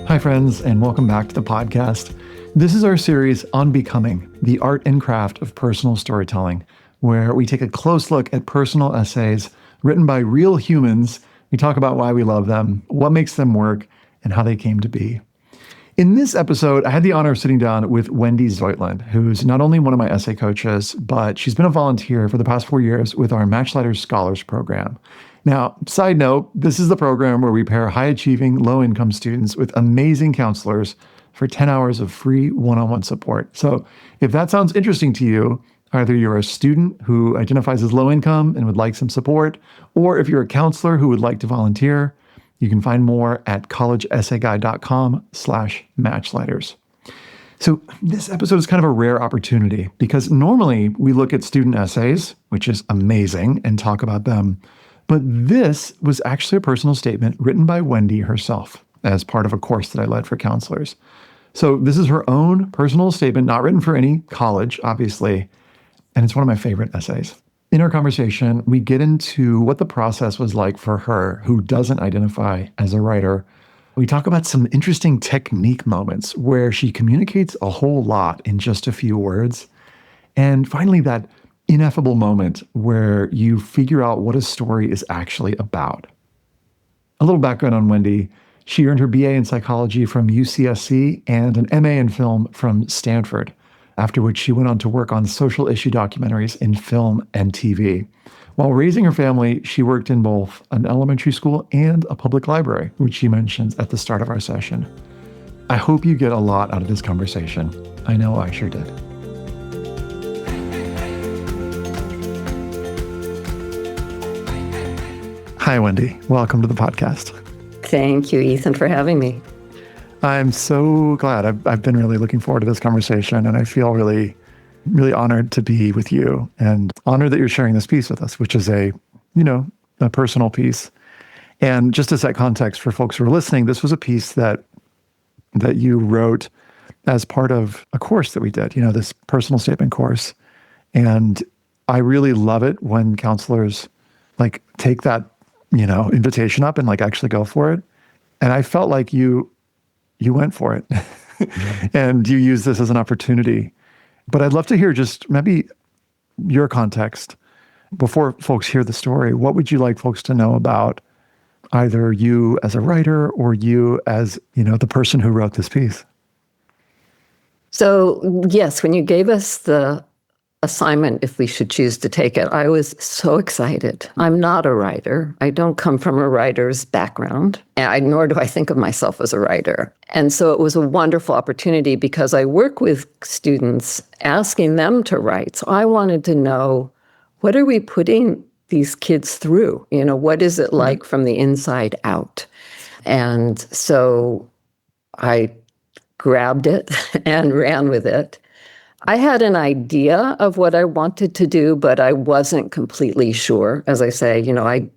Hi, friends, and welcome back to the podcast. This is our series on becoming, the art and craft of personal storytelling, where we take a close look at personal essays written by real humans. We talk about why we love them, what makes them work, and how they came to be. In this episode, I had the honor of sitting down with Wendy Zheutlin, who's not only one of my essay coaches, but she's been a volunteer for the past 4 years with our Matchletters Scholars Program. Now, side note, this is the program where we pair high-achieving, low-income students with amazing counselors for 10 hours of free one-on-one support. So if that sounds interesting to you, either you're a student who identifies as low income and would like some support, or if you're a counselor who would like to volunteer, you can find more at collegeessayguide.com/matchletters. So this episode is kind of a rare opportunity because normally we look at student essays, which is amazing, and talk about them. But this was actually a personal statement written by Wendy herself as part of a course that I led for counselors. So this is her own personal statement, not written for any college, obviously, and it's one of my favorite essays. In our conversation, we get into what the process was like for her, who doesn't identify as a writer. We talk about some interesting technique moments where she communicates a whole lot in just a few words. And finally, that ineffable moment where you figure out what a story is actually about. A little background on Wendy. She earned her BA in psychology from UCSC and an MA in film from Stanford, after which she went on to work on social issue documentaries in film and TV. While raising her family, she worked in both an elementary school and a public library, which she mentions at the start of our session. I hope you get a lot out of this conversation. I know I sure did. Hi, Wendy. Welcome to the podcast. Thank you, Ethan, for having me. I'm so glad. I've been really looking forward to this conversation, and I feel really, really honored to be with you and honored that you're sharing this piece with us, which is a personal piece. And just to set context for folks who are listening, this was a piece that you wrote as part of a course that we did, this personal statement course. And I really love it when counselors take that, invitation up and actually go for it. And I felt like you went for it and you used this as an opportunity. But I'd love to hear just maybe your context before folks hear the story. What would you like folks to know about either you as a writer or you as, the person who wrote this piece? So, yes, when you gave us the assignment, if we should choose to take it, I was so excited. I'm not a writer. I don't come from a writer's background, nor do I think of myself as a writer. And so it was a wonderful opportunity because I work with students asking them to write. So I wanted to know, what are we putting these kids through? What is it like from the inside out? And so I grabbed it and ran with it. I had an idea of what I wanted to do, but I wasn't completely sure. As I say, I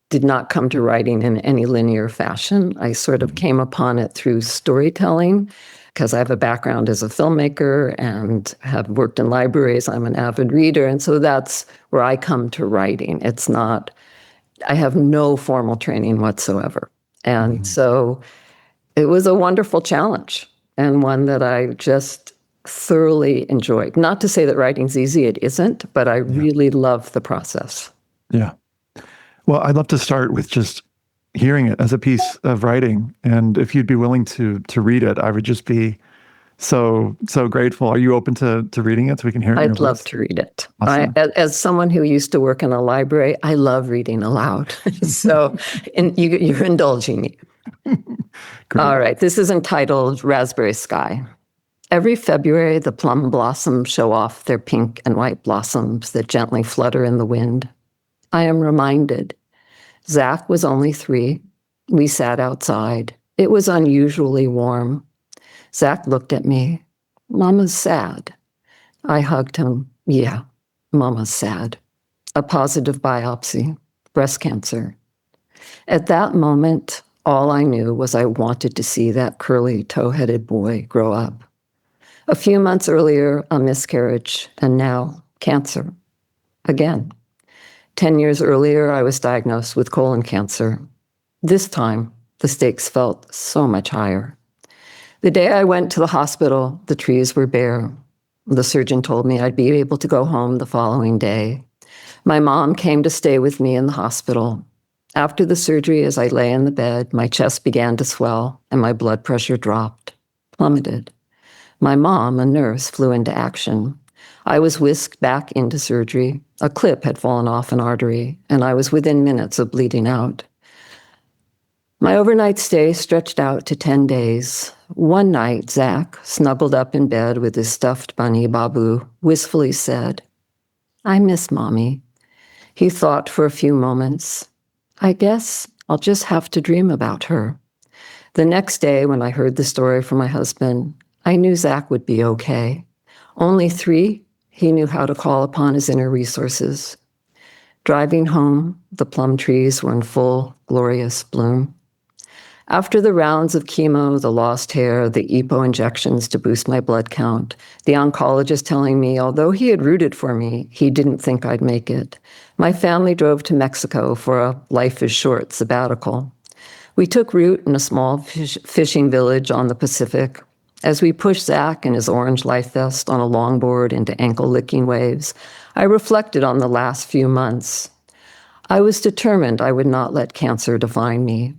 did not come to writing in any linear fashion. I sort of came upon it through storytelling because I have a background as a filmmaker and have worked in libraries. I'm an avid reader. And so that's where I come to writing. I have no formal training whatsoever. And so it was a wonderful challenge and one that I just thoroughly enjoyed. Not to say that writing's easy, it isn't, but I really love the process. Yeah. Well, I'd love to start with just hearing it as a piece of writing. And if you'd be willing to read it, I would just be so grateful. Are you open to reading it so we can hear it? I'd love to read it. Awesome. As someone who used to work in a library, I love reading aloud. So you're indulging me. All right. This is entitled Raspberry Sky. Every February, the plum blossoms show off their pink and white blossoms that gently flutter in the wind. I am reminded. Zach was only 3. We sat outside. It was unusually warm. Zach looked at me. Mama's sad. I hugged him. Yeah, Mama's sad. A positive biopsy, breast cancer. At that moment, all I knew was I wanted to see that curly toe-headed boy grow up. A few months earlier, a miscarriage, and now cancer. Again. 10 years earlier, I was diagnosed with colon cancer. This time, the stakes felt so much higher. The day I went to the hospital, the trees were bare. The surgeon told me I'd be able to go home the following day. My mom came to stay with me in the hospital. After the surgery, as I lay in the bed, my chest began to swell and my blood pressure dropped, plummeted. My mom, a nurse, flew into action. I was whisked back into surgery. A clip had fallen off an artery, and I was within minutes of bleeding out. My overnight stay stretched out to 10 days. One night, Zach, snuggled up in bed with his stuffed bunny, Babu, wistfully said, "I miss Mommy." He thought for a few moments. "I guess I'll just have to dream about her." The next day, when I heard the story from my husband, I knew Zach would be okay. Only 3, he knew how to call upon his inner resources. Driving home, the plum trees were in full, glorious bloom. After the rounds of chemo, the lost hair, the EPO injections to boost my blood count, the oncologist telling me, although he had rooted for me, he didn't think I'd make it, my family drove to Mexico for a life is short sabbatical. We took root in a small fishing village on the Pacific. As we pushed Zach in his orange life vest on a longboard into ankle-licking waves, I reflected on the last few months. I was determined I would not let cancer define me.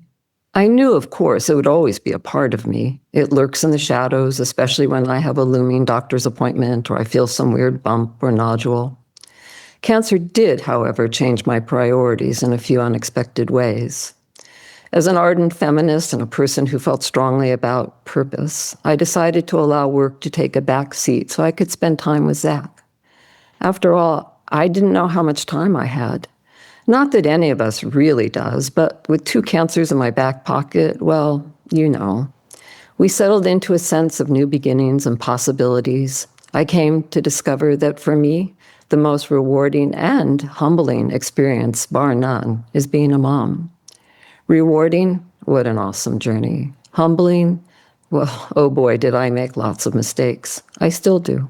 I knew, of course, it would always be a part of me. It lurks in the shadows, especially when I have a looming doctor's appointment or I feel some weird bump or nodule. Cancer did, however, change my priorities in a few unexpected ways. As an ardent feminist and a person who felt strongly about purpose, I decided to allow work to take a back seat so I could spend time with Zach. After all, I didn't know how much time I had. Not that any of us really does, but with 2 cancers in my back pocket, well, you know. We settled into a sense of new beginnings and possibilities. I came to discover that for me, the most rewarding and humbling experience, bar none, is being a mom. Rewarding, what an awesome journey. Humbling, well, oh boy, did I make lots of mistakes. I still do.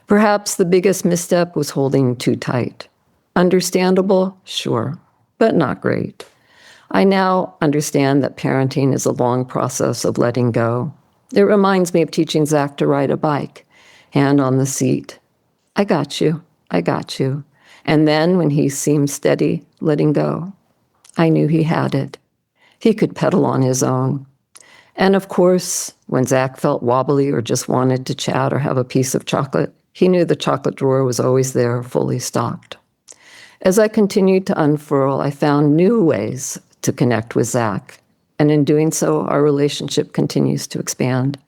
Perhaps the biggest misstep was holding too tight. Understandable? Sure, but not great. I now understand that parenting is a long process of letting go. It reminds me of teaching Zach to ride a bike, hand on the seat. I got you. And then when he seemed steady, letting go. I knew he had it. He could pedal on his own. And of course, when Zach felt wobbly or just wanted to chat or have a piece of chocolate, he knew the chocolate drawer was always there, fully stocked. As I continued to unfurl, I found new ways to connect with Zach. And in doing so, our relationship continues to expand.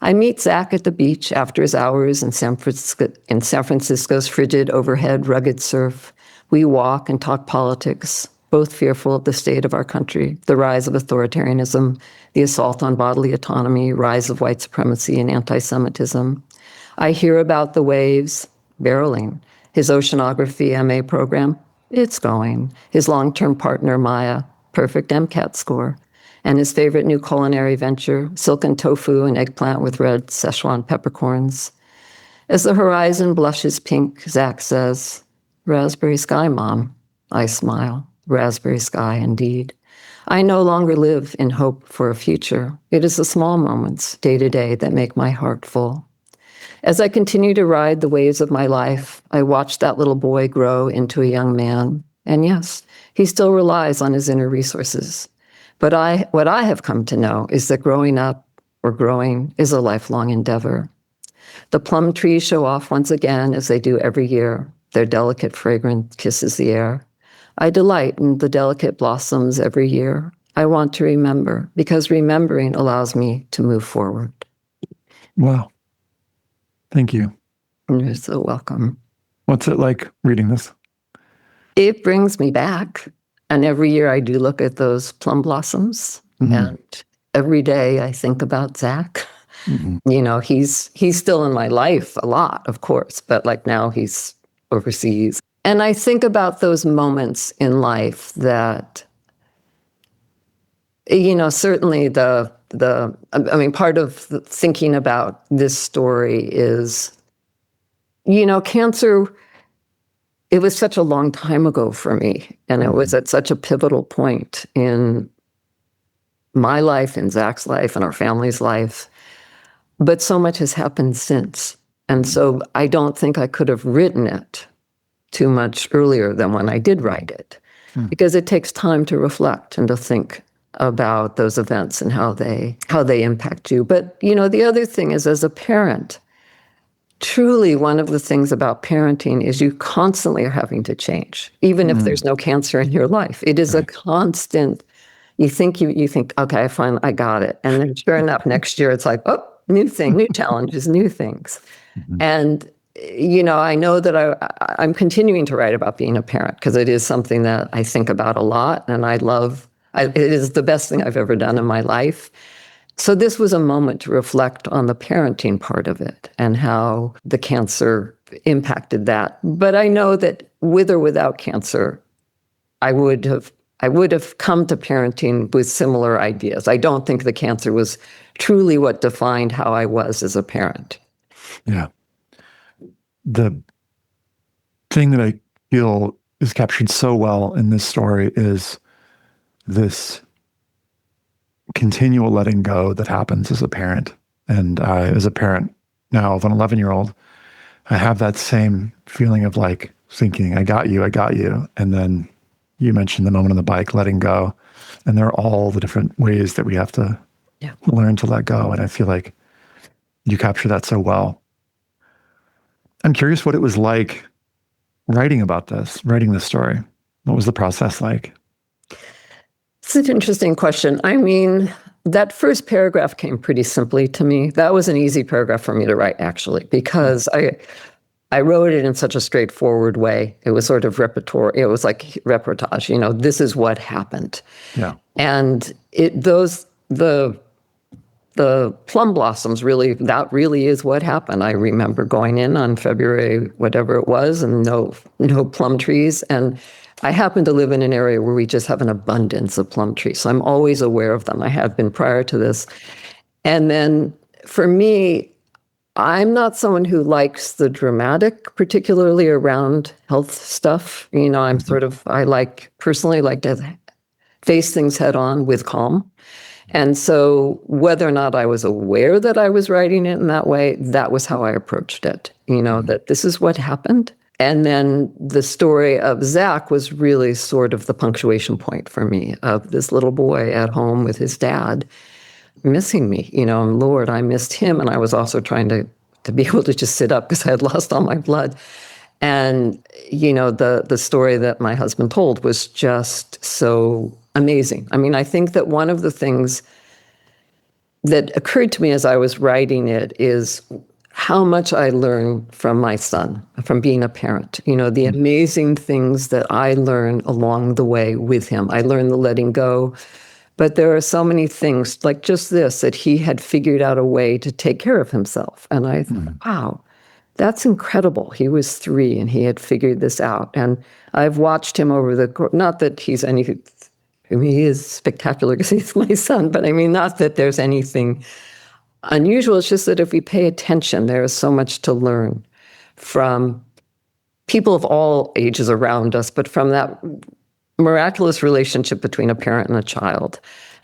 I meet Zach at the beach after his hours in San Francisco's frigid, overhead, rugged surf. We walk and talk politics, both fearful of the state of our country, the rise of authoritarianism, the assault on bodily autonomy, rise of white supremacy and anti-Semitism. I hear about the waves, barreling, his oceanography MA program, it's going, his long-term partner, Maya, perfect MCAT score, and his favorite new culinary venture, silken tofu and eggplant with red Szechuan peppercorns. As the horizon blushes pink, Zach says, "Raspberry sky, Mom." I smile. Raspberry sky, indeed. I no longer live in hope for a future. It is the small moments, day to day, that make my heart full. As I continue to ride the waves of my life, I watch that little boy grow into a young man. And yes, he still relies on his inner resources. But what I have come to know is that growing up or growing is a lifelong endeavor. The plum trees show off once again, as they do every year. Their delicate fragrance kisses the air. I delight in the delicate blossoms every year. I want to remember, because remembering allows me to move forward. Wow. Thank you. You're so welcome. What's it like reading this? It brings me back. And every year I do look at those plum blossoms. Mm-hmm. And every day I think about Zach. Mm-hmm. You know, he's still in my life a lot, of course, but like now he's overseas. And I think about those moments in life that, you know, certainly part of thinking about this story is, you know, cancer, it was such a long time ago for me. And it was at such a pivotal point in my life and Zach's life and our family's life. But so much has happened since. And so I don't think I could have written it too much earlier than when I did write it, because it takes time to reflect and to think about those events and how they impact you. But, you know, the other thing is, as a parent, truly one of the things about parenting is you constantly are having to change, even if there's no cancer in your life. It is a constant. You think, okay, fine, I got it. And then sure enough, next year it's like, oh, new thing, new challenges, new things. And, you know, I know that I'm continuing to write about being a parent because it is something that I think about a lot and I love. It is the best thing I've ever done in my life. So this was a moment to reflect on the parenting part of it and how the cancer impacted that. But I know that with or without cancer, I would have come to parenting with similar ideas. I don't think the cancer was truly what defined how I was as a parent. Yeah. The thing that I feel is captured so well in this story is this continual letting go that happens as a parent. And as a parent now of an 11-year-old, I have that same feeling of like thinking, I got you. And then you mentioned the moment on the bike, letting go. And there are all the different ways that we have to learn to let go. And I feel like you capture that so well. I'm curious what it was like writing this story. What was the process like? It's an interesting question. I mean, that first paragraph came pretty simply to me. That was an easy paragraph for me to write, actually, because I wrote it in such a straightforward way. It was sort of repertoire. It was like reportage. You know, this is what happened. Yeah. And the plum blossoms that really is what happened. I remember going in on February, whatever it was, and no plum trees. And I happen to live in an area where we just have an abundance of plum trees. So I'm always aware of them. I have been prior to this. And then for me, I'm not someone who likes the dramatic, particularly around health stuff. You know, I personally like to face things head on with calm. And so whether or not I was aware that I was writing it in that way, that was how I approached it, you know, that this is what happened. And then the story of Zach was really sort of the punctuation point for me, of this little boy at home with his dad missing me, you know, and Lord, I missed him. And I was also trying to be able to just sit up because I had lost all my blood. And, you know, the story that my husband told was just so amazing. I mean, I think that one of the things that occurred to me as I was writing it is how much I learned from my son, from being a parent. You know, the amazing things that I learned along the way with him. I learned the letting go, but there are so many things, like just this, that he had figured out a way to take care of himself. And I thought, wow, that's incredible. He was 3 and he had figured this out. And I've watched him not that he's anything, I mean, he is spectacular because he's my son, but I mean, not that there's anything unusual. It's just that if we pay attention, there is so much to learn from people of all ages around us, but from that miraculous relationship between a parent and a child.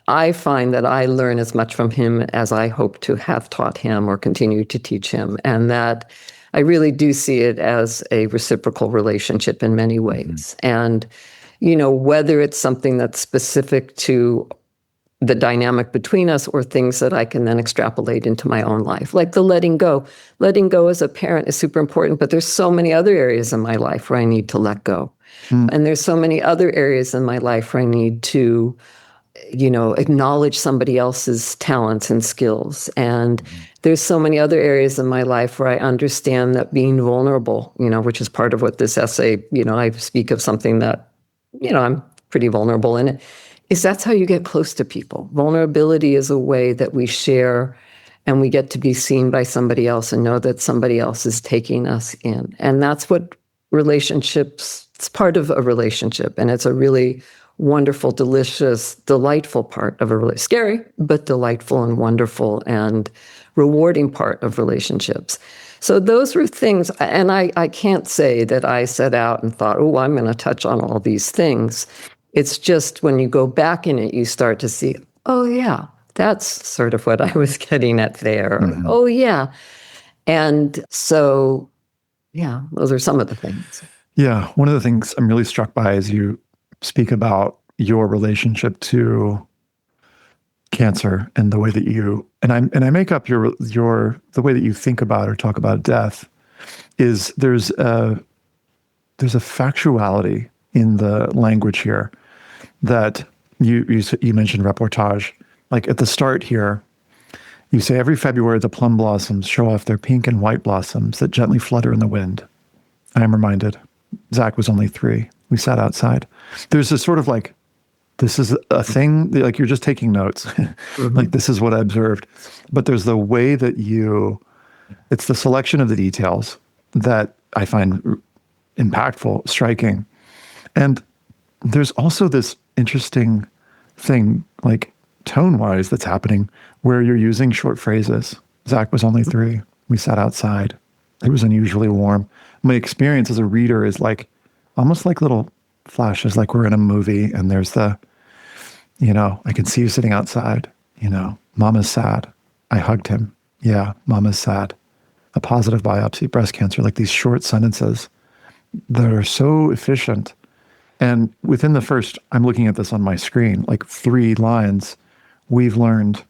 I find that I learn as much from him as I hope to have taught him or continue to teach him, and that I really do see it as a reciprocal relationship in many ways. And, you know, whether it's something that's specific to the dynamic between us or things that I can then extrapolate into my own life, like the letting go. Letting go as a parent is super important, but there's so many other areas in my life where I need to let go. And there's so many other areas in my life where I need to, you know, acknowledge somebody else's talents and skills. And there's so many other areas in my life where I understand that being vulnerable, you know, which is part of what this essay, you know, I speak of something that, you know, I'm pretty vulnerable in it, is that's how you get close to people. Vulnerability is a way that we share and we get to be seen by somebody else and know that somebody else is taking us in. And that's what relationships, it's part of a relationship. And it's a really wonderful, delicious, delightful part of a really scary, but delightful and wonderful and rewarding part of relationships. So those were things, and I can't say that I set out and thought, oh, I'm going to touch on all these things. It's just when you go back in it, you start to see, oh, yeah, that's sort of what I was getting at there. Mhm. Oh, yeah. And so, yeah, those are some of the things. Yeah. One of the things I'm really struck by is you speak about your relationship to cancer and the way that I make up the way that you think about or talk about death is there's a factuality in the language here that you mentioned reportage. Like at the start here, you say every February the plum blossoms show off their pink and white blossoms that gently flutter in the wind. I am reminded, Zach was only 3. We sat outside. There's this sort of like, this is a thing, like you're just taking notes. Like this is what I observed. But there's the way that it's the selection of the details that I find impactful, striking. And there's also this interesting thing, like tone-wise, that's happening where you're using short phrases. Zach was only 3. We sat outside. It was unusually warm. My experience as a reader is like almost like little flashes, like we're in a movie and there's I can see you sitting outside, Mama's sad. I hugged him. Yeah, Mama's sad. A positive biopsy, breast cancer, like these short sentences that are so efficient. And within the first, I'm looking at this on my screen, like 3 lines, we've learned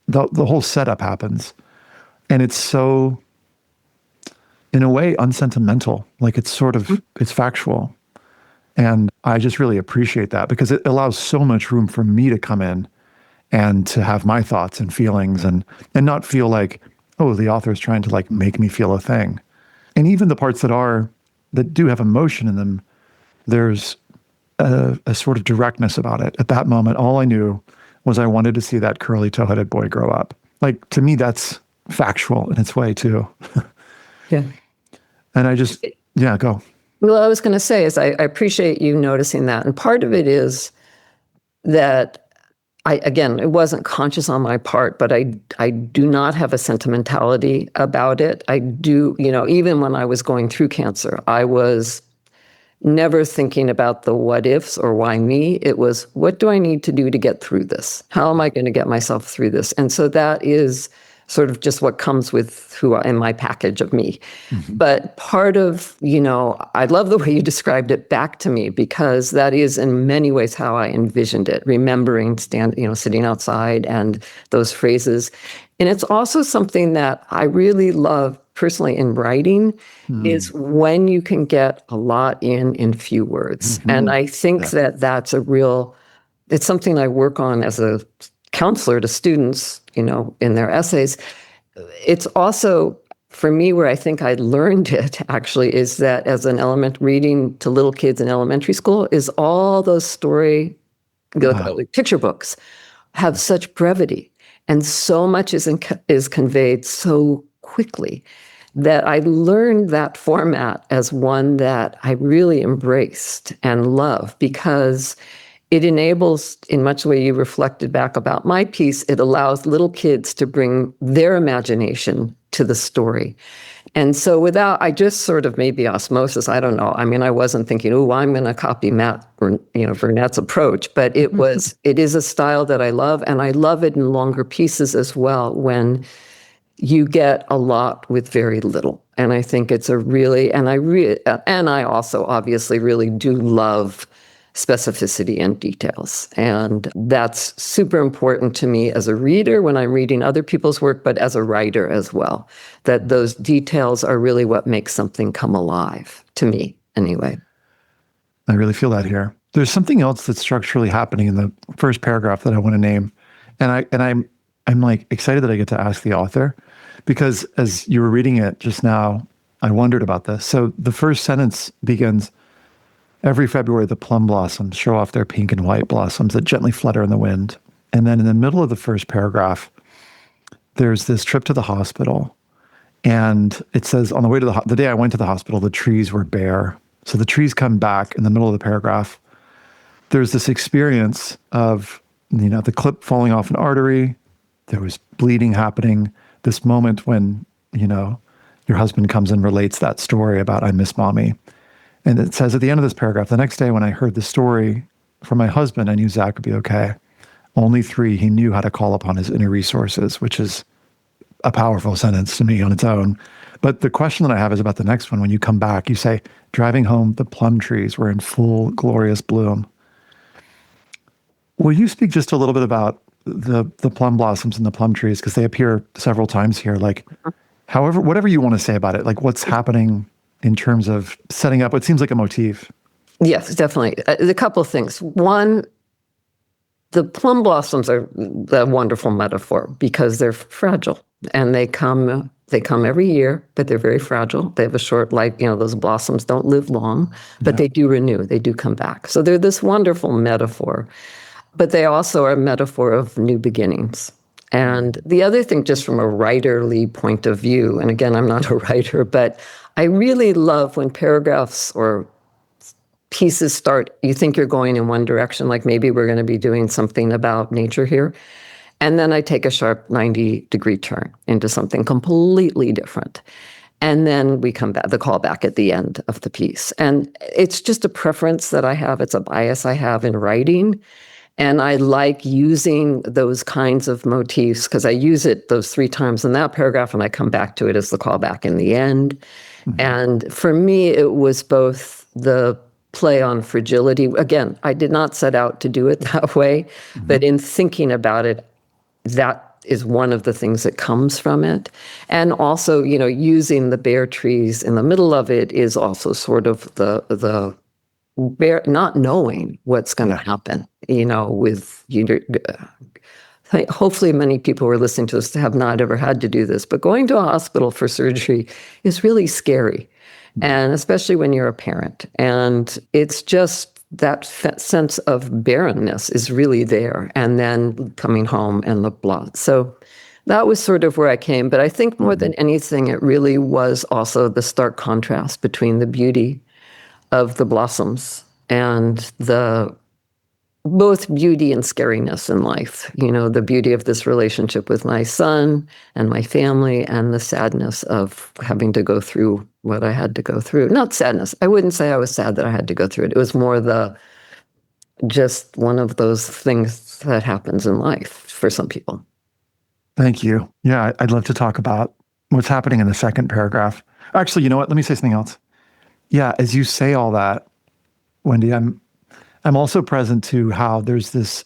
the whole setup happens. And it's so, in a way, unsentimental. Like it's factual. And I just really appreciate that because it allows so much room for me to come in and to have my thoughts and feelings and not feel like, oh, the author is trying to like make me feel a thing. And even the parts that do have emotion in them, there's a sort of directness about it. At that moment, all I knew was I wanted to see that curly toe-headed boy grow up. Like, to me, that's factual in its way, too. Yeah. And go. Well, I was going to say is I appreciate you noticing that. And part of it is that again, it wasn't conscious on my part, but I do not have a sentimentality about it. I do, even when I was going through cancer, I was never thinking about the what ifs or why me. It was, what do I need to do to get through this? How am I going to get myself through this? And so that is sort of just what comes with who I am, my package of me. Mm-hmm. But part of, I love the way you described it back to me, because that is in many ways how I envisioned it, remembering sitting outside and those phrases. And it's also something that I really love personally in writing is when you can get a lot in few words. Mm-hmm. And I think that's it's something I work on as a counselor to students, in their essays. It's also, for me, where I think I learned it actually is that as reading to little kids in elementary school is all those like picture books have such brevity and so much is conveyed so quickly that I learned that format as one that I really embraced and love, because it enables, in much the way you reflected back about my piece, it allows little kids to bring their imagination to the story. And so I just sort of maybe osmosis, I don't know. I mean, I wasn't thinking, I'm going to copy Matt Burnett's approach, but it is a style that I love, and I love it in longer pieces as well, when you get a lot with very little. And I think it's and I also obviously really do love specificity and details. And that's super important to me as a reader when I'm reading other people's work, but as a writer as well, that those details are really what makes something come alive, to me anyway. I really feel that here. There's something else that's structurally happening in the first paragraph that I want to name. And I'm like excited that I get to ask the author, because as you were reading it just now, I wondered about this. So the first sentence begins, every February, the plum blossoms show off their pink and white blossoms that gently flutter in the wind. And then in the middle of the first paragraph, there's this trip to the hospital. And it says, on the way to the day I went to the hospital, the trees were bare. So the trees come back in the middle of the paragraph. There's this experience of, the clip falling off an artery. There was bleeding happening. This moment when, your husband comes and relates that story about, I miss mommy. And it says at the end of this paragraph, the next day when I heard the story from my husband, I knew Zach would be okay. Only 3, he knew how to call upon his inner resources, which is a powerful sentence to me on its own. But the question that I have is about the next one. When you come back, you say, driving home, the plum trees were in full, glorious bloom. Will you speak just a little bit about the plum blossoms and the plum trees? Because they appear several times here. Like, however, whatever you want to say about it, like what's happening in terms of setting up what seems like a motif. Yes, definitely. A couple of things. One, the plum blossoms are a wonderful metaphor because they're fragile and they come every year, but they're very fragile. They have a short life. Those blossoms don't live long, but they do renew. They do come back. So they're this wonderful metaphor, but they also are a metaphor of new beginnings. And the other thing, just from a writerly point of view, and again, I'm not a writer, but I really love when paragraphs or pieces start, you think you're going in one direction, like maybe we're going to be doing something about nature here. And then I take a sharp 90-degree turn into something completely different. And then we come back, the callback at the end of the piece. And it's just a preference that I have. It's a bias I have in writing. And I like using those kinds of motifs because I use it those 3 times in that paragraph and I come back to it as the callback in the end. Mm-hmm. And for me, it was both the play on fragility. Again, I did not set out to do it that way, but in thinking about it, that is one of the things that comes from it. And also, using the bare trees in the middle of it is also sort of the bare, not knowing what's going to happen, with hopefully many people who are listening to us have not ever had to do this, but going to a hospital for surgery is really scary. And especially when you're a parent. And it's just that sense of barrenness is really there. And then coming home and the blood. So that was sort of where I came. But I think more than anything, it really was also the stark contrast between the beauty of the blossoms and the both beauty and scariness in life. The beauty of this relationship with my son and my family and the sadness of having to go through what I had to go through. Not sadness. I wouldn't say I was sad that I had to go through it. It was more just one of those things that happens in life for some people. Thank you. Yeah, I'd love to talk about what's happening in the second paragraph. Actually, you know what? Let me say something else. Yeah, as you say all that, Wendy, I'm also present to how there's this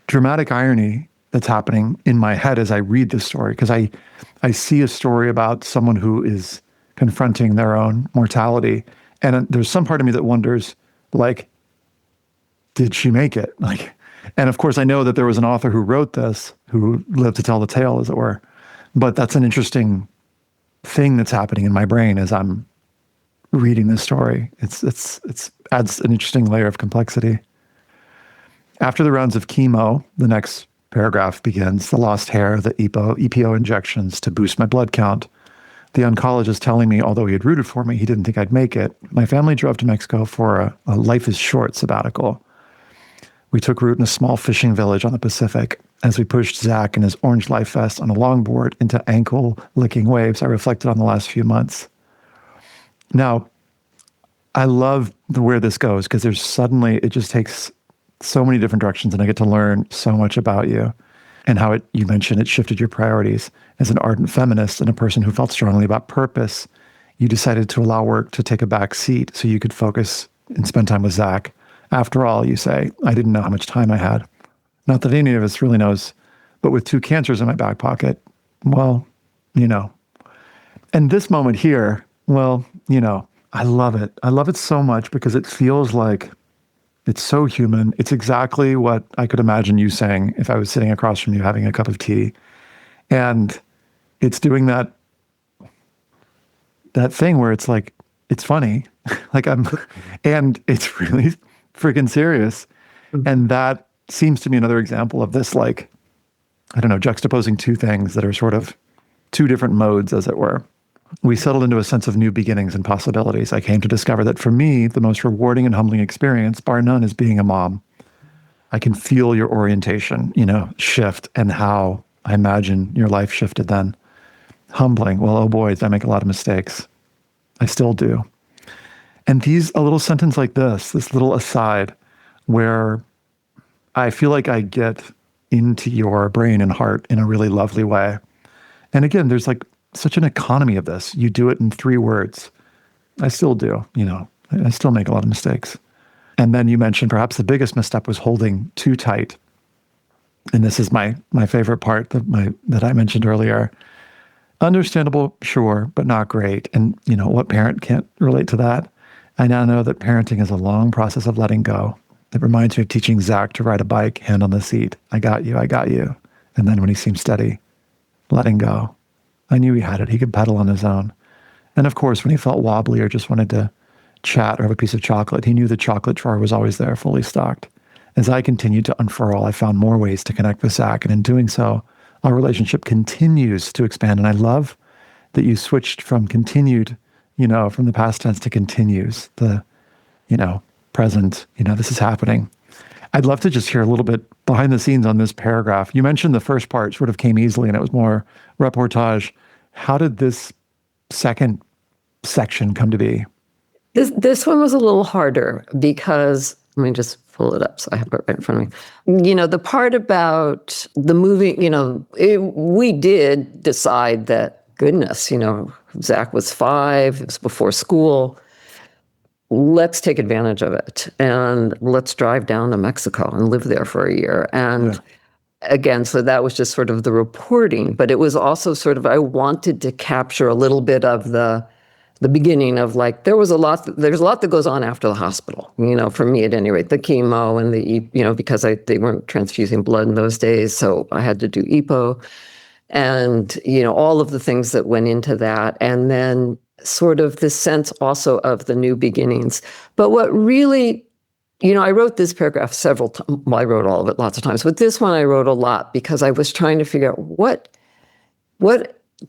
dramatic irony that's happening in my head as I read this story, because I see a story about someone who is confronting their own mortality. And there's some part of me that wonders, like, did she make it? And of course, I know that there was an author who wrote this, who lived to tell the tale, as it were. But that's an interesting thing that's happening in my brain as I'm reading this story. It's adds an interesting layer of complexity. After the rounds of chemo, the next paragraph begins, the lost hair, the EPO injections to boost my blood count. The oncologist telling me, although he had rooted for me, he didn't think I'd make it. My family drove to Mexico for a life is short sabbatical. We took root in a small fishing village on the Pacific. As we pushed Zach in his orange life vest on a longboard into ankle-licking waves, I reflected on the last few months. Now, I love where this goes because it just takes so many different directions and I get to learn so much about you and how you mentioned it shifted your priorities. As an ardent feminist and a person who felt strongly about purpose, you decided to allow work to take a back seat so you could focus and spend time with Zach. After all, you say, I didn't know how much time I had. Not that any of us really knows, but with 2 cancers in my back pocket, well, And this moment here, well, I love it. I love it so much because it feels like it's so human. It's exactly what I could imagine you saying if I was sitting across from you having a cup of tea. And it's doing that thing where it's like, it's funny. And it's really freaking serious. And that seems to me another example of this, juxtaposing 2 things that are sort of 2 different modes, as it were. We settled into a sense of new beginnings and possibilities. I came to discover that for me, the most rewarding and humbling experience, bar none, is being a mom. I can feel your orientation, shift and how I imagine your life shifted then. Humbling. Well, oh boy, I make a lot of mistakes. I still do. And a little sentence like this little aside where I feel like I get into your brain and heart in a really lovely way. And again, there's like such an economy of this. You do it in 3 words. I still do, I still make a lot of mistakes. And then you mentioned perhaps the biggest misstep was holding too tight. And this is my favorite part that I mentioned earlier. Understandable, sure, but not great. And what parent can't relate to that? I now know that parenting is a long process of letting go. It reminds me of teaching Zach to ride a bike, hand on the seat. I got you, I got you. And then when he seemed steady, letting go. I knew he had it. He could pedal on his own. And of course, when he felt wobbly or just wanted to chat or have a piece of chocolate, he knew the chocolate drawer was always there, fully stocked. As I continued to unfurl, I found more ways to connect with Zach. And in doing so, our relationship continues to expand. And I love that you switched from continued, from the past tense to continues, the, present, this is happening. I'd love to just hear a little bit behind the scenes on this paragraph. You mentioned the first part sort of came easily and it was more reportage. How did this second section come to be? This one was a little harder because, let me just pull it up so I have it right in front of me. The part about the moving, we did decide that, goodness, Zach was 5, it was before school. Let's take advantage of it and let's drive down to Mexico and live there for a year. And again, so that was just sort of the reporting, but it was also sort of, I wanted to capture a little bit of the beginning of like, there's a lot that goes on after the hospital, for me at any rate, the chemo and the, because they weren't transfusing blood in those days. So I had to do EPO and, all of the things that went into that. And then sort of the sense also of the new beginnings. But what really, I wrote this paragraph several times. Well, I wrote all of it lots of times, but this one I wrote a lot because I was trying to figure out what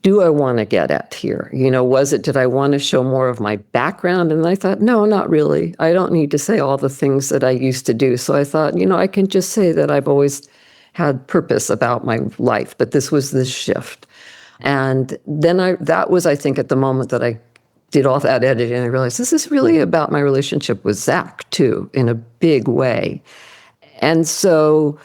do I want to get at here? Did I want to show more of my background? And I thought, no, not really. I don't need to say all the things that I used to do. So I thought, I can just say that I've always had purpose about my life, but this was this shift. And then that was, I think, at the moment that I did all that editing, I realized this is really about my relationship with Zach too, in a big way. And so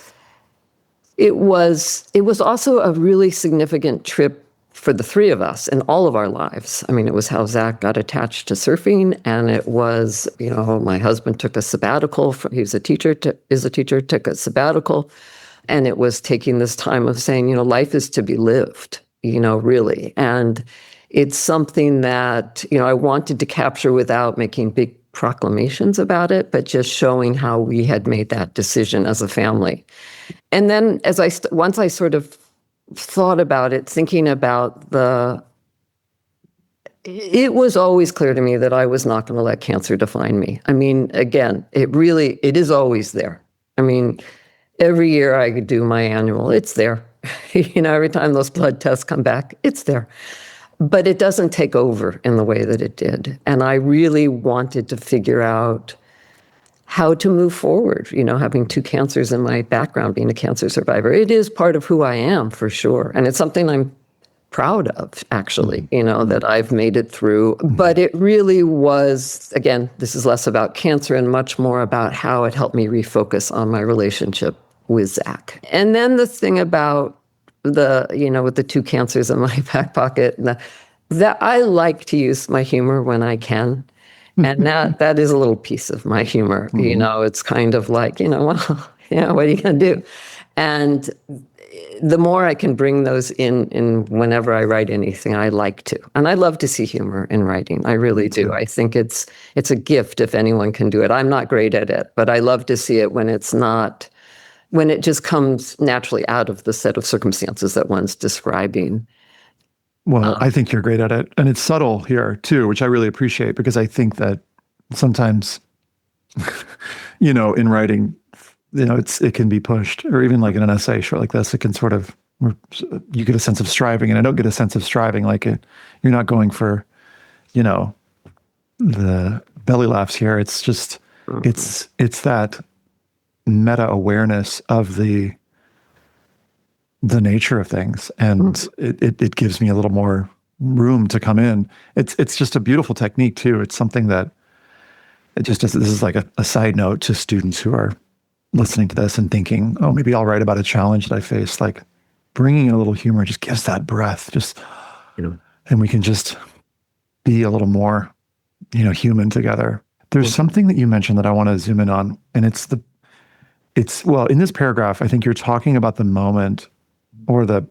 it was also a really significant trip for the 3 of us in all of our lives. I mean, it was how Zach got attached to surfing, and it was, my husband took a sabbatical. Is a teacher, took a sabbatical, and it was taking this time of saying, life is to be lived, really. And it's something that, I wanted to capture without making big proclamations about it, but just showing how we had made that decision as a family. And then once I sort of thought about it, thinking about it was always clear to me that I was not going to let cancer define me. I mean, again, it is always there. I mean, every year I do my annual, it's there. Every time those blood tests come back, it's there. But it doesn't take over in the way that it did. And I really wanted to figure out how to move forward, having 2 cancers in my background, being a cancer survivor. It is part of who I am, for sure. And it's something I'm proud of, actually, that I've made it through. But it really was, again, this is less about cancer and much more about how it helped me refocus on my relationship with Zach. And then the thing about with the 2 cancers in my back pocket, that I like to use my humor when I can. And that is a little piece of my humor. It's kind of like, well, what are you going to do? And the more I can bring those in whenever I write anything, I like to. And I love to see humor in writing. I really do. I think it's a gift if anyone can do it. I'm not great at it, but I love to see it when it just comes naturally out of the set of circumstances that one's describing. Well, I think you're great at it. And it's subtle here too, which I really appreciate, because I think that sometimes, in writing, it can be pushed, or even like in an essay short like this, it can sort of, you get a sense of striving, and I don't get a sense of striving. Like you're not going for, the belly laughs here. It's just, it's that meta awareness of the nature of things, and it gives me a little more room to come in. It's just a beautiful technique too. It's something that this is like a side note to students who are listening to this and thinking, oh, maybe I'll write about a challenge that I faced, like bringing in a little humor just gives that breath, just, and we can just be a little more, human together. There's something that you mentioned that I want to zoom in on, and well, in this paragraph, I think you're talking about the moment or the,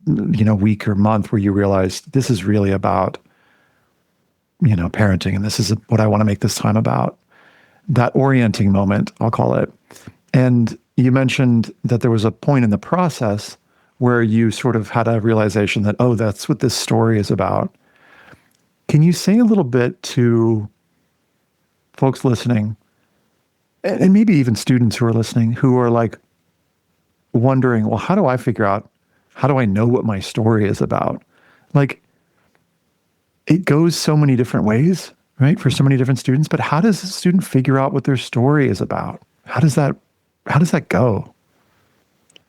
week or month where you realize this is really about, parenting, and this is what I want to make this time about. That orienting moment, I'll call it. And you mentioned that there was a point in the process where you sort of had a realization that, oh, that's what this story is about. Can you say a little bit to folks listening, and maybe even students who are listening, who are like wondering, well, how do I know what my story is about? Like, it goes so many different ways, right? For so many different students, but how does a student figure out what their story is about? How does that go?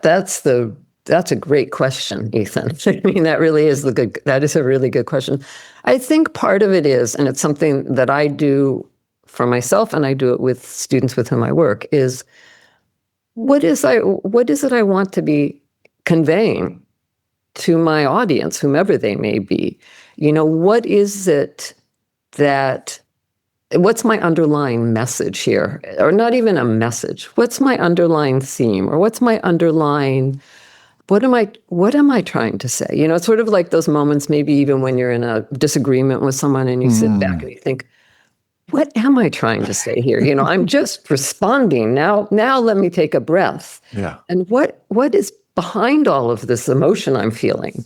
That's a great question, Ethan. I mean, that is a really good question. I think part of it is, and it's something that I do for myself, and I do it with students with whom I work, is what is it I want to be conveying to my audience, whomever they may be? What is it what's my underlying message here? Or not even a message. What's my underlying theme? Or what's my underlying, what am I trying to say? It's sort of like those moments, maybe even when you're in a disagreement with someone and you sit back and you think, what am I trying to say here? I'm just responding. Now let me take a breath. Yeah. And what is behind all of this emotion I'm feeling?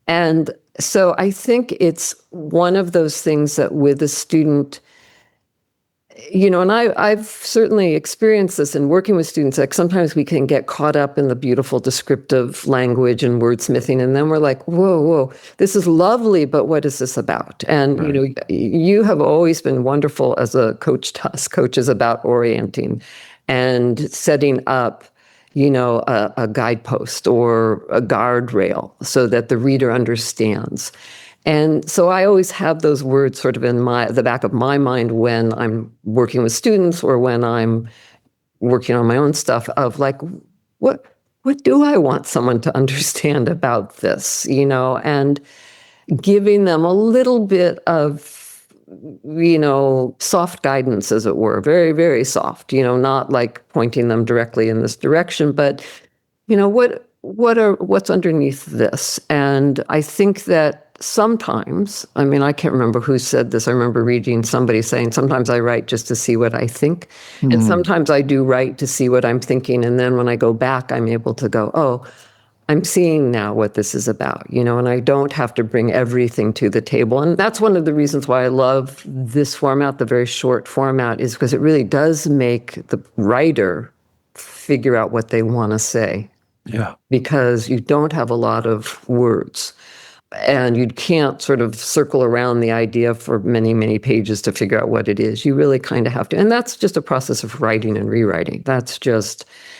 And so I think it's one of those things that with a student, and I've certainly experienced this in working with students, like sometimes we can get caught up in the beautiful descriptive language and wordsmithing, and then we're like, whoa, this is lovely, but what is this about? And, right. You have always been wonderful as a coach to us coaches about orienting and setting up, a guidepost or a guardrail so that the reader understands. And so I always have those words sort of in the back of my mind when I'm working with students or when I'm working on my own stuff of like, what do I want someone to understand about this, and giving them a little bit of, soft guidance, as it were, very, very soft, not like pointing them directly in this direction, but, what's underneath this? And I think that sometimes, I can't remember who said this. I remember reading somebody saying, sometimes I write just to see what I think. And sometimes I do write to see what I'm thinking. And then when I go back, I'm able to go, oh, I'm seeing now what this is about, and I don't have to bring everything to the table. And that's one of the reasons why I love this format, the very short format, is because it really does make the writer figure out what they want to say. Yeah. Because you don't have a lot of words. And you can't sort of circle around the idea for many, many pages to figure out what it is. You really kind of have to. And that's just a process of writing and rewriting.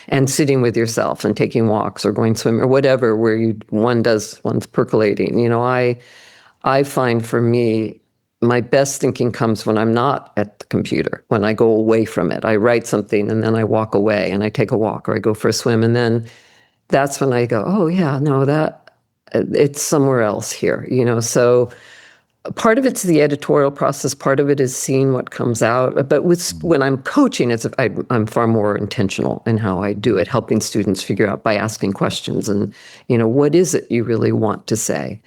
And sitting with yourself and taking walks or going swimming or whatever, where one's percolating. I find for me, my best thinking comes when I'm not at the computer, when I go away from it. I write something and then I walk away and I take a walk or I go for a swim. And then that's when I go, oh yeah, no, it's somewhere else here, so part of it's the editorial process, part of it is seeing what comes out. But when I'm coaching, I'm far more intentional in how I do it, helping students figure out by asking questions and, what is it you really want to say?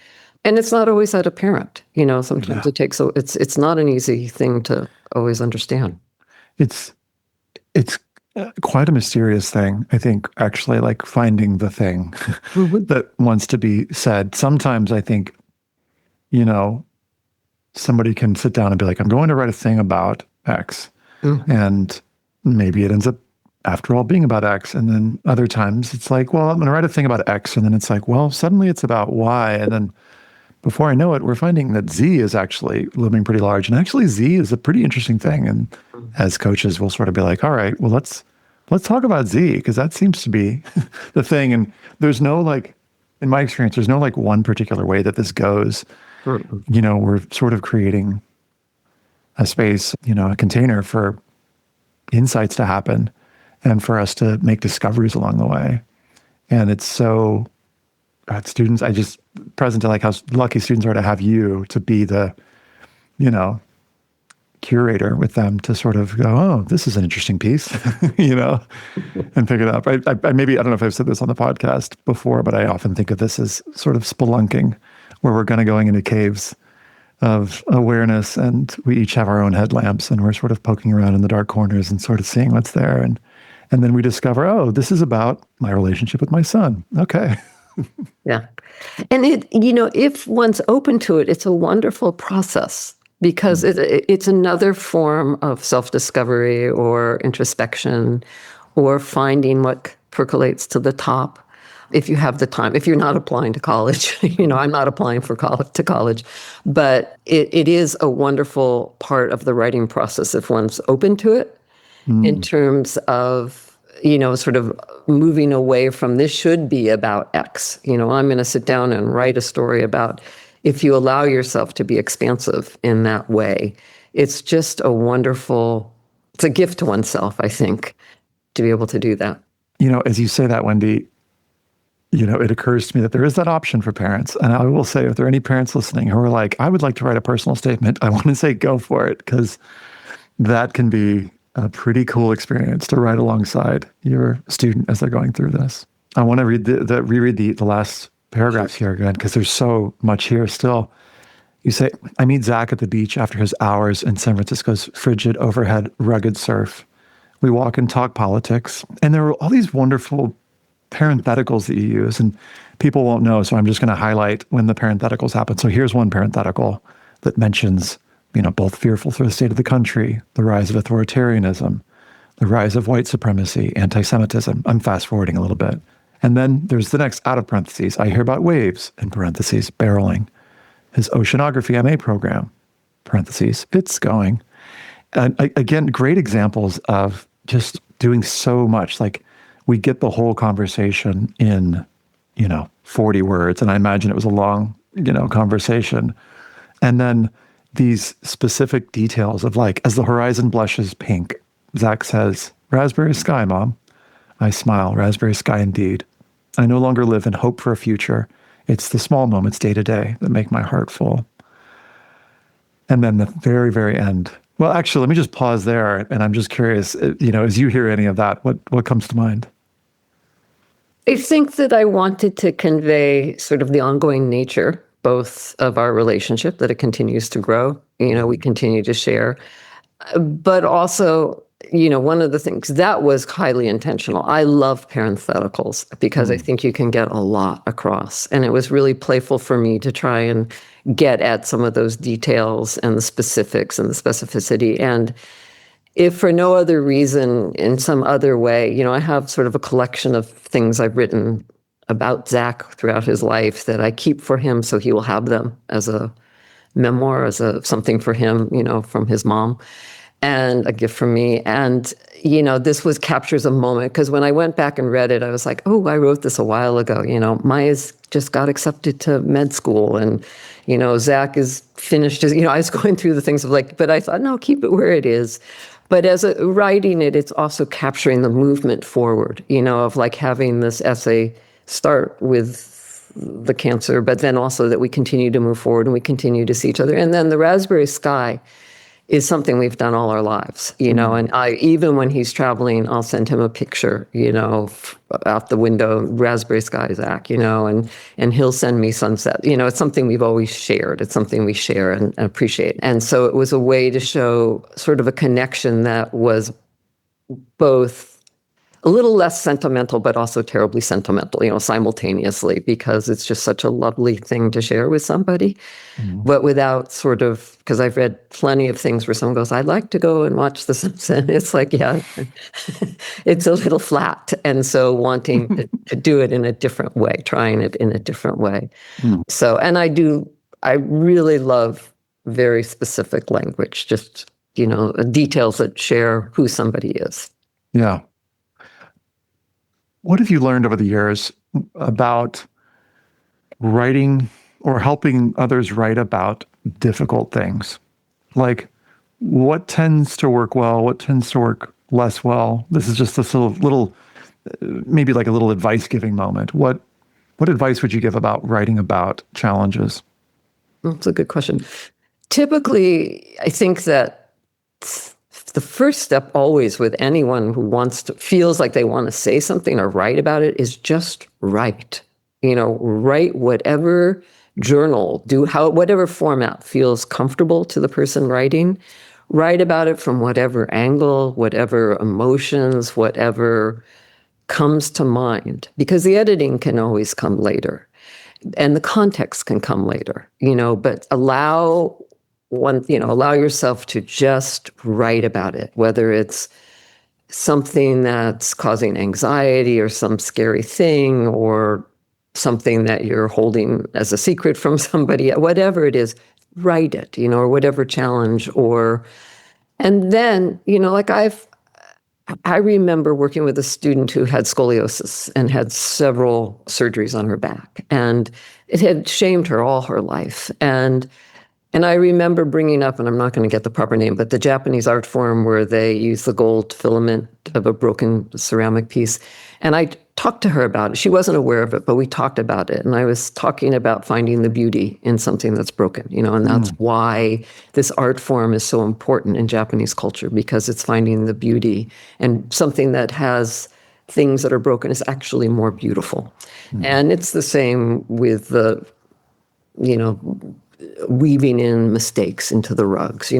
And it's not always that apparent, sometimes it takes, it's not an easy thing to always understand. It's quite a mysterious thing, I think, actually, like finding the thing that wants to be said. Sometimes I think, somebody can sit down and be like, I'm going to write a thing about X. And maybe it ends up, after all, being about X. And then other times it's like, well, I'm going to write a thing about X. And then it's like, well, suddenly it's about Y. And then before I know it, we're finding that Z is actually looming pretty large. And actually Z is a pretty interesting thing. And as coaches, we'll sort of be like, all right, well, let's talk about Z, because that seems to be the thing. And there's no, like, in my experience, there's no like one particular way that this goes. We're sort of creating a space, a container for insights to happen. and for us to make discoveries along the way. And it's so, students, I just present to like how lucky students are to have you to be the, curator with them to sort of go, oh, this is an interesting piece, and pick it up. I maybe, I don't know if I've said this on the podcast before, but I often think of this as sort of spelunking, where we're kind of going into caves of awareness, and we each have our own headlamps, and we're sort of poking around in the dark corners and sort of seeing what's there. And then we discover, oh, this is about my relationship with my son. Okay. Yeah. And if one's open to it, it's a wonderful process, because it's another form of self-discovery or introspection, or finding what percolates to the top. If you have the time, if you're not applying to college, I'm not applying to college, but it is a wonderful part of the writing process if one's open to it, in terms of, sort of moving away from this should be about X. I'm going to sit down and write a story about, if you allow yourself to be expansive in that way, it's just it's a gift to oneself, I think, to be able to do that. As you say that, Wendy, it occurs to me that there is that option for parents. And I will say, if there are any parents listening who are like, I would like to write a personal statement, I want to say, go for it, because that can be a pretty cool experience to write alongside your student as they're going through this. I want to reread the last paragraphs here again, because there's so much here still. You say, I meet Zach at the beach after his hours in San Francisco's frigid, overhead, rugged surf. We walk and talk politics. And there are all these wonderful parentheticals that you use, and people won't know, so I'm just going to highlight when the parentheticals happen. So here's one parenthetical that mentions, both fearful for the state of the country, the rise of authoritarianism, the rise of white supremacy, anti-Semitism. I'm fast forwarding a little bit. And then there's the next out of parentheses. I hear about waves, in parentheses, barreling. His oceanography MA program, parentheses, it's going. And again, great examples of just doing so much. Like, we get the whole conversation in, 40 words. And I imagine it was a long, conversation. And then these specific details of, like, as the horizon blushes pink, Zach says, raspberry sky, Mom. I smile, raspberry sky indeed. I no longer live in hope for a future. It's the small moments day to day that make my heart full. And then the very, very end. Well, actually, let me just pause there. And I'm just curious, as you hear any of that, what comes to mind? I think that I wanted to convey sort of the ongoing nature, both of our relationship, that it continues to grow, we continue to share, but also, one of the things that was highly intentional. I love parentheticals because I think you can get a lot across. And it was really playful for me to try and get at some of those details and the specifics and the specificity. And if for no other reason, in some other way, I have sort of a collection of things I've written about Zach throughout his life that I keep for him, so he will have them as a memoir, as something for him, from his mom, and a gift from me. And, this captures a moment, because when I went back and read it, I was like, oh, I wrote this a while ago. Maya's just got accepted to med school, and, Zach is finished his, I was going through the things of like, but I thought, no, keep it where it is. But as writing it, it's also capturing the movement forward, of like having this essay start with the cancer, but then also that we continue to move forward and we continue to see each other. And then the raspberry sky is something we've done all our lives, and I, even when he's traveling, I'll send him a picture, out the window, raspberry sky, Zach, and he'll send me sunset. It's something we've always shared. It's something we share and appreciate. And so it was a way to show sort of a connection that was both a little less sentimental, but also terribly sentimental, simultaneously, because it's just such a lovely thing to share with somebody, but without sort of, because I've read plenty of things where someone goes, I'd like to go and watch The Simpsons. It's like, yeah, it's a little flat. And so wanting to do it in a different way, trying it in a different way. So, and I really love very specific language, just, details that share who somebody is. Yeah. What have you learned over the years about writing or helping others write about difficult things? Like, what tends to work well? What tends to work less well. This is just this little maybe like a little advice-giving moment. What advice would you give about writing about challenges? That's a good question. Typically, I think that the first step always with anyone who feels like they want to say something or write about it is just write. Write whatever journal, whatever format feels comfortable to the person writing. Write about it from whatever angle, whatever emotions, whatever comes to mind, because the editing can always come later and the context can come later, but allow yourself to just write about it, whether it's something that's causing anxiety or some scary thing or something that you're holding as a secret from somebody, whatever it is, write it, or whatever challenge and then, I remember working with a student who had scoliosis and had several surgeries on her back, and it had shamed her all her life. And I remember bringing up, and I'm not going to get the proper name, but the Japanese art form where they use the gold filament of a broken ceramic piece. And I talked to her about it. She wasn't aware of it, but we talked about it. And I was talking about finding the beauty in something that's broken, and that's why this art form is so important in Japanese culture, because it's finding the beauty, and something that has things that are broken is actually more beautiful. And it's the same with the, weaving in mistakes into the rugs,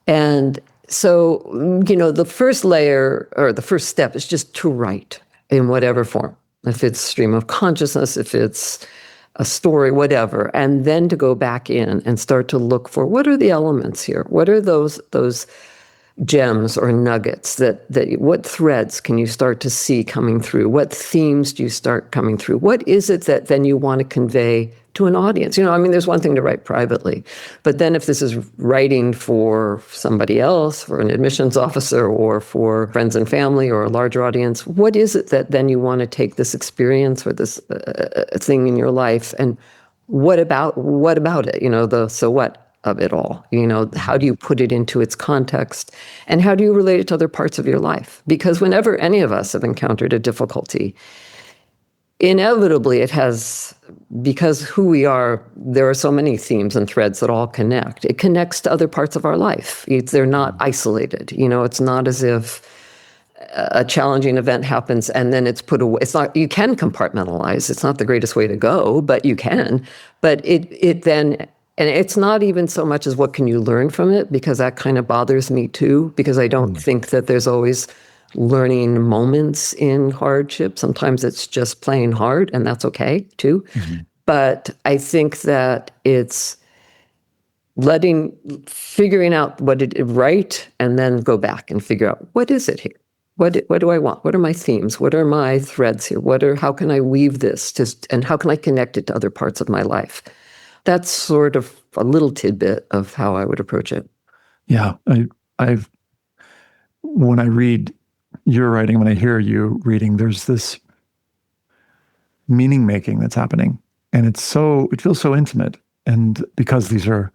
and so, the first layer or the first step is just to write in whatever form. If it's stream of consciousness, if it's a story, whatever, and then to go back in and start to look for what are the elements here? What are those gems or nuggets that what threads can you start to see coming through? What themes do you start coming through? What is it that then you want to convey to an audience? There's one thing to write privately, but then if this is writing for somebody else, for an admissions officer or for friends and family or a larger audience, what is it that then you want to take this experience or this thing in your life, and what about it? The so what of it all. How do you put it into its context, and how do you relate it to other parts of your life? Because whenever any of us have encountered a difficulty, inevitably it has, because who we are, there are so many themes and threads that all connect. It connects to other parts of our life. They're not isolated. It's not as if a challenging event happens and then it's put away. It's not, you can compartmentalize. It's not the greatest way to go, but you can. But it then, and it's not even so much as what can you learn from it, because that kind of bothers me too, because I don't think that there's always learning moments in hardship. Sometimes it's just plain hard, and that's okay too. But I think that it's figuring out right, and then go back and figure out, what is it here? What do I want? What are my themes? What are my threads here? How can I weave this and how can I connect it to other parts of my life? That's sort of a little tidbit of how I would approach it. Yeah, when I read your writing, when I hear you reading, there's this meaning making that's happening, and it feels so intimate. And because these are,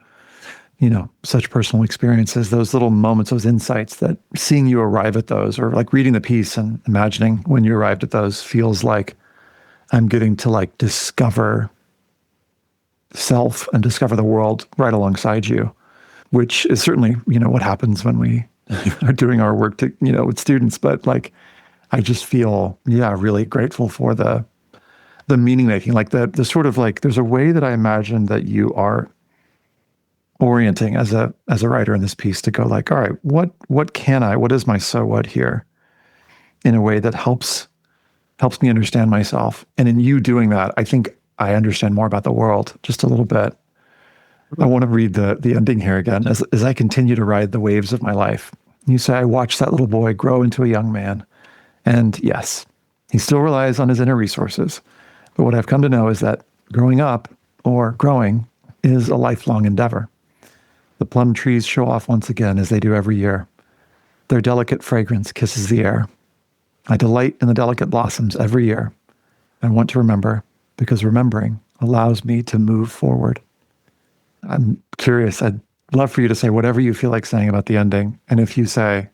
such personal experiences, those little moments, those insights, that seeing you arrive at those, or like reading the piece and imagining when you arrived at those, feels like I'm getting to discover self and discover the world right alongside you, which is certainly, what happens when we are doing our work with students. But I just feel, really grateful for the meaning making, the sort of there's a way that I imagine that you are orienting as a writer in this piece to go all right, what is my so what here, in a way that helps me understand myself. And in you doing that, I think I understand more about the world just a little bit. I want to read the ending here again. As I continue to ride the waves of my life, you say, I watched that little boy grow into a young man. And yes, he still relies on his inner resources. But what I've come to know is that growing up, or growing, is a lifelong endeavor. The plum trees show off once again, as they do every year. Their delicate fragrance kisses the air. I delight in the delicate blossoms every year. I want to remember, because remembering allows me to move forward. I'm curious. I'd love for you to say whatever you feel like saying about the ending. And if you say,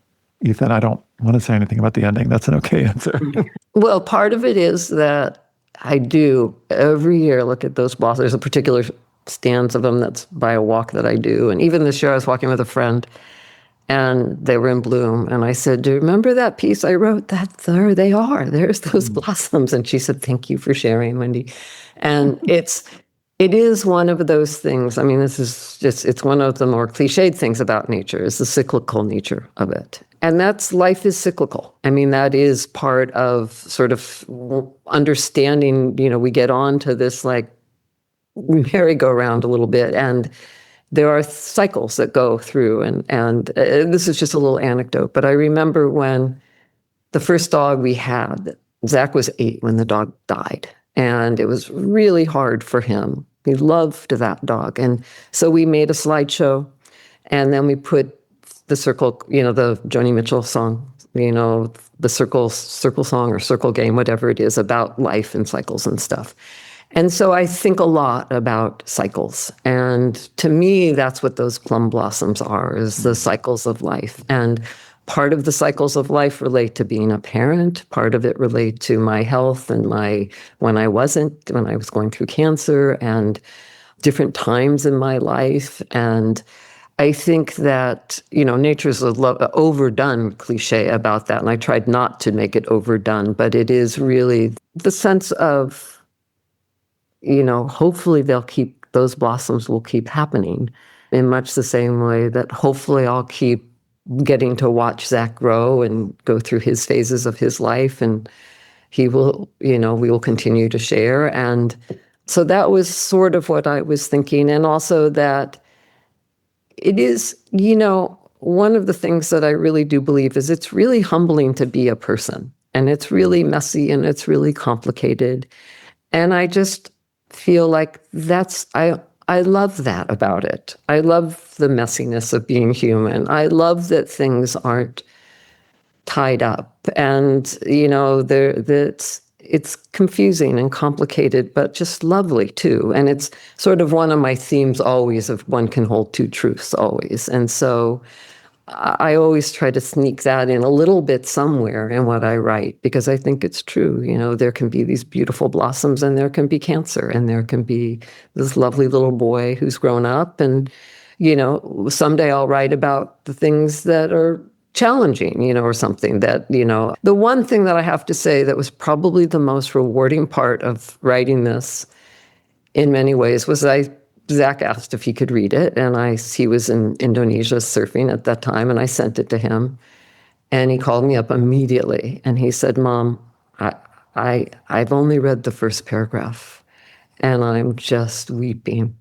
Ethan, I don't want to say anything about the ending. That's an okay answer. Well, part of it is that I do every year look at those blossoms. There's a particular stands of them that's by a walk that I do. And even this year I was walking with a friend and they were in bloom. And I said, do you remember that piece I wrote? There they are. There's those blossoms. And she said, thank you for sharing, Wendy. And it is one of those things. I mean, it's one of the more cliched things about nature is the cyclical nature of it. And life is cyclical. I mean, that is part of sort of understanding, we get on to this like merry-go-round a little bit, and there are cycles that go through. And this is just a little anecdote, but I remember when the first dog we had, Zach was 8 when the dog died, and it was really hard for him. He loved that dog. And so we made a slideshow, and then we put the circle, the Joni Mitchell song, the circle song or circle game, whatever it is, about life and cycles and stuff. And so I think a lot about cycles. And to me, that's what those plum blossoms are, is the cycles of life. And part of the cycles of life relate to being a parent. Part of it relate to my health and when I was going through cancer and different times in my life. And I think that, nature's overdone cliche about that. And I tried not to make it overdone, but it is really the sense of, hopefully those blossoms will keep happening in much the same way that hopefully I'll keep getting to watch Zach grow and go through his phases of his life, and he will, we will continue to share. And so that was sort of what I was thinking. And also that it is, one of the things that I really do believe is it's really humbling to be a person, and it's really messy and it's really complicated. And I just feel like I love that about it. I love the messiness of being human. I love that things aren't tied up, and it's confusing and complicated, but just lovely too. And it's sort of one of my themes always of one can hold two truths always. And so I always try to sneak that in a little bit somewhere in what I write, because I think it's true. There can be these beautiful blossoms, and there can be cancer, and there can be this lovely little boy who's grown up. And, someday I'll write about the things that are challenging, or something that, The one thing that I have to say that was probably the most rewarding part of writing this in many ways was Zach asked if he could read it, and he was in Indonesia surfing at that time, and I sent it to him, and he called me up immediately, and he said, "Mom, I've only read the first paragraph, and I'm just weeping."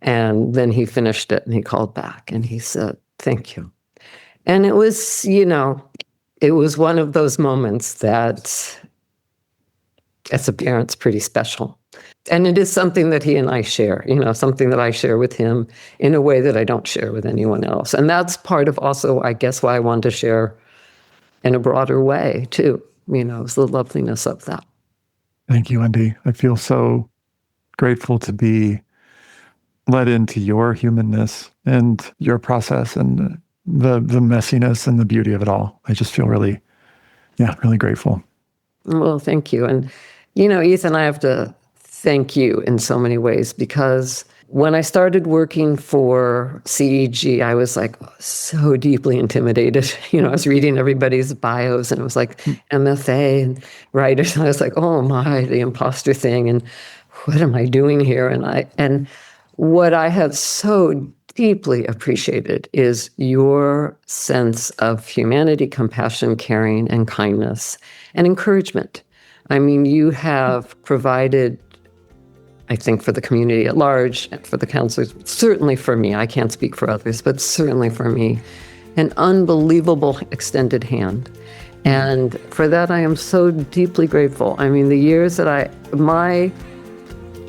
And then he finished it, and he called back, and he said, "Thank you." And it was, it was one of those moments that, as a parent's pretty special. And it is something that he and I share, something that I share with him in a way that I don't share with anyone else. And that's part of also, I guess, why I wanted to share in a broader way, too, is the loveliness of that. Thank you, Wendy. I feel so grateful to be led into your humanness and your process and the messiness and the beauty of it all. I just feel really grateful. Well, thank you. And, Ethan, I have to thank you in so many ways, because when I started working for CEG, I was like so deeply intimidated. I was reading everybody's bios, and it was like MFA and writers. And I was like, oh my, the imposter thing. And what am I doing here? And what I have so deeply appreciated is your sense of humanity, compassion, caring, and kindness, and encouragement. I mean, you have provided, I think, for the community at large, and for the counselors, certainly for me, I can't speak for others, but certainly for me, an unbelievable extended hand. And for that, I am so deeply grateful. I mean, the years that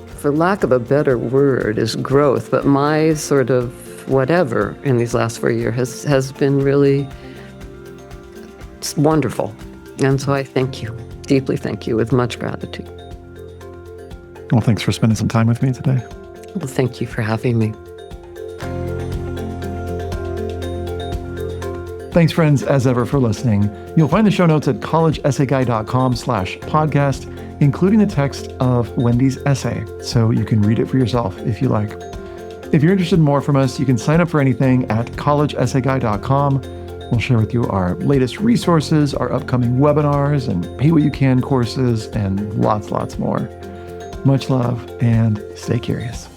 for lack of a better word, is growth, but my sort of whatever in these last 4 years has been really wonderful. And so I thank you, deeply thank you, with much gratitude. Well, thanks for spending some time with me today. Well, thank you for having me. Thanks, friends, as ever, for listening. You'll find the show notes at collegeessayguy.com/podcast, including the text of Wendy's essay, so you can read it for yourself if you like. If you're interested in more from us, you can sign up for anything at collegeessayguy.com. We'll share with you our latest resources, our upcoming webinars, and Pay What You Can courses, and lots more. Much love, and stay curious.